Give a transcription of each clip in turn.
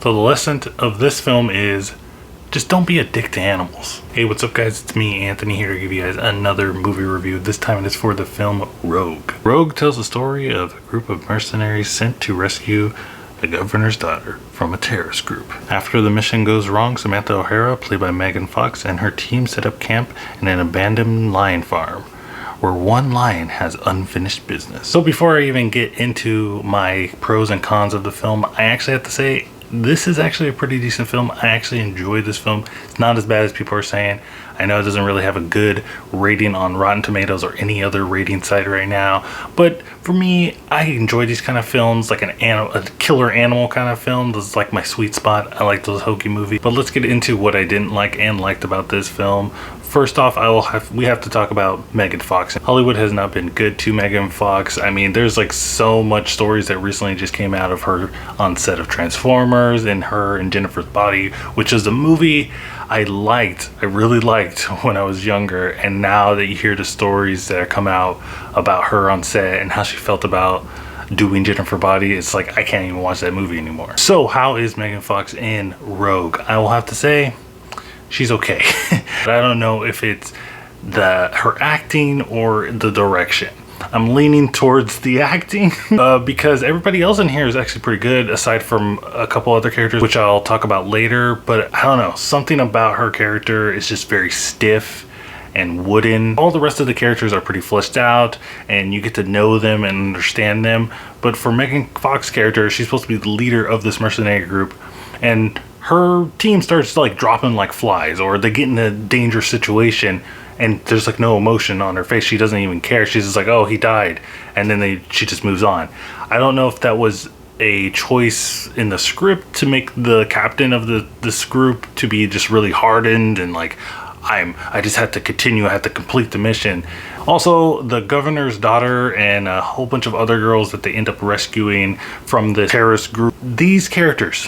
So the lesson of this film is just don't be a dick to animals. Hey, what's up guys? It's me, Anthony, here to give you guys another movie review. This time it is for the film Rouge. Rouge tells the story of a group of mercenaries sent to rescue the governor's daughter from a terrorist group. After the mission goes wrong, Samantha O'Hara, played by Megan Fox, and her team set up camp in an abandoned lion farm where one lion has unfinished business. So before I even get into my pros and cons of the film, I actually have to say this is actually a pretty decent film. I actually enjoyed this film. It's not as bad as people are saying. I know it doesn't really have a good rating on Rotten Tomatoes or any other rating site right now, but for me, I enjoy these kind of films, like a killer animal kind of film. This is like my sweet spot. I like those hokey movies. But let's get into what I didn't like and liked about this film. First off, we have to talk about Megan Fox. Hollywood has not been good to Megan Fox. I mean, there's like so much stories that recently just came out of her on set of Transformers and her and Jennifer's Body, which is a movie I really liked when I was younger. And now that you hear the stories that come out about her on set and how she felt about doing Jennifer Body, it's like I can't even watch that movie anymore. So how is Megan Fox in Rouge? I will have to say she's okay. I don't know if it's her acting or the direction. I'm leaning towards the acting because everybody else in here is actually pretty good, aside from a couple other characters, which I'll talk about later. But I don't know, something about her character is just very stiff and wooden. All the rest of the characters are pretty fleshed out and you get to know them and understand them. But for Megan Fox's character, she's supposed to be the leader of this mercenary group, and her team starts like dropping like flies, or they get in a dangerous situation and there's like no emotion on her face. She doesn't even care. She's just like, oh, he died, and then she just moves on. I don't know if that was a choice in the script to make the captain of this group to be just really hardened and like, I just have to continue, I have to complete the mission. Also, the governor's daughter and a whole bunch of other girls that they end up rescuing from the terrorist group, these characters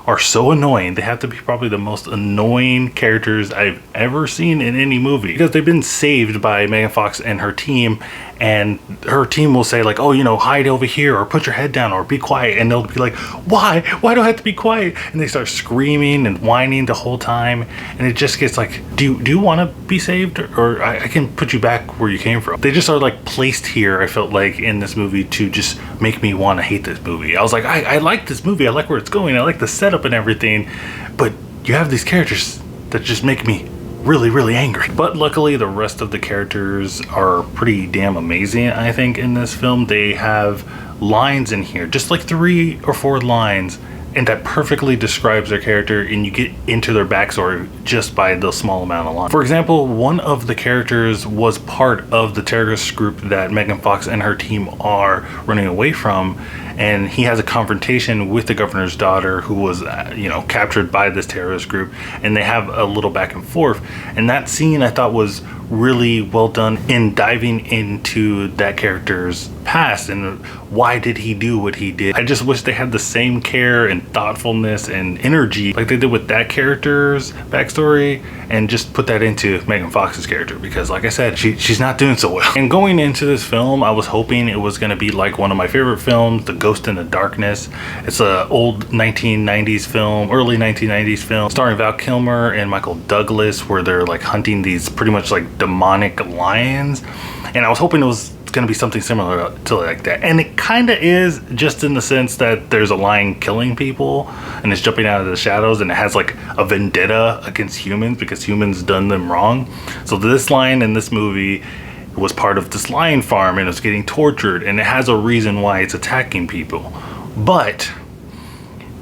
are so annoying. They have to be probably the most annoying characters I've ever seen in any movie, because they've been saved by Megan Fox and her team, and her team will say like, oh, you know, hide over here, or put your head down, or be quiet, and they'll be like, why do I have to be quiet? And they start screaming and whining the whole time, and it just gets like, do you want to be saved, or I can put you back where you came from. They just are like placed here, I felt like, in this movie to just make me want to hate this movie. I was like, I like this movie, I like where it's going, I like the setup and everything, but you have these characters that just make me really angry. But luckily the rest of the characters are pretty damn amazing. I think in this film they have lines in here, just like 3 or 4 lines, and that perfectly describes their character, and you get into their backstory just by the small amount of lines. For example, one of the characters was part of the terrorist group that Megan Fox and her team are running away from, and he has a confrontation with the governor's daughter, who was captured by this terrorist group, and they have a little back and forth. And that scene I thought was really well done in diving into that character's past and why did he do what he did. I just wish they had the same care and thoughtfulness and energy like they did with that character's backstory, and just put that into Megan Fox's character, because like I said, she's not doing so well. And going into this film, I was hoping it was going to be like one of my favorite films, The Ghost in the Darkness. It's an old 1990s film, early 1990s film, starring Val Kilmer and Michael Douglas, where they're like hunting these pretty much like demonic lions. And I was hoping it was going to be something similar to like that, and it kind of is, just in the sense that there's a lion killing people and it's jumping out of the shadows, and it has like a vendetta against humans because humans done them wrong. So this lion in this movie was part of this lion farm and it's getting tortured, and it has a reason why it's attacking people. But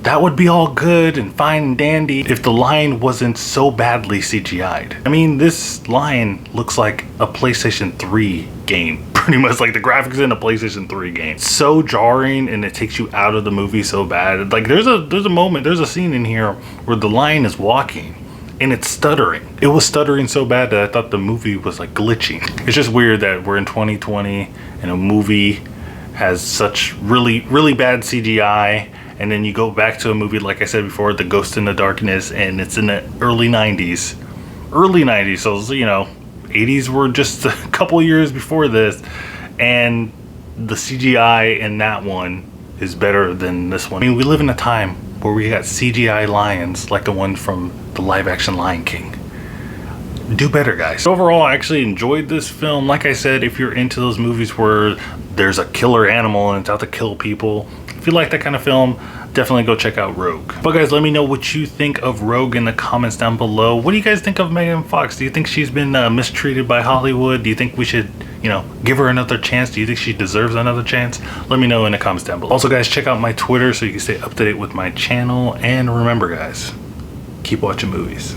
that would be all good and fine and dandy if the lion wasn't so badly CGI'd. I mean, this lion looks like a PlayStation 3 game. Pretty much like the graphics in a PlayStation 3 game. So jarring, and it takes you out of the movie so bad. Like there's a moment, there's a scene in here where the lion is walking and it's stuttering. It was stuttering so bad that I thought the movie was like glitching. It's just weird that we're in 2020 and a movie has such really bad CGI, and then you go back to a movie, like I said before, The Ghost in the Darkness, and it's in the early 90s, so you know, 80s were just a couple years before this, and the CGI in that one is better than this one. I mean, we live in a time where we got CGI lions like the one from the live action Lion King. Do better, guys. Overall, I actually enjoyed this film. Like I said, if you're into those movies where there's a killer animal and it's out to kill people, if you like that kind of film, definitely go check out Rogue. But guys, let me know what you think of Rogue in the comments down below. What do you guys think of Megan Fox? Do you think she's been mistreated by Hollywood? Do you think we should, give her another chance? Do you think she deserves another chance? Let me know in the comments down below. Also guys, check out my Twitter so you can stay up to date with my channel. And remember guys, keep watching movies.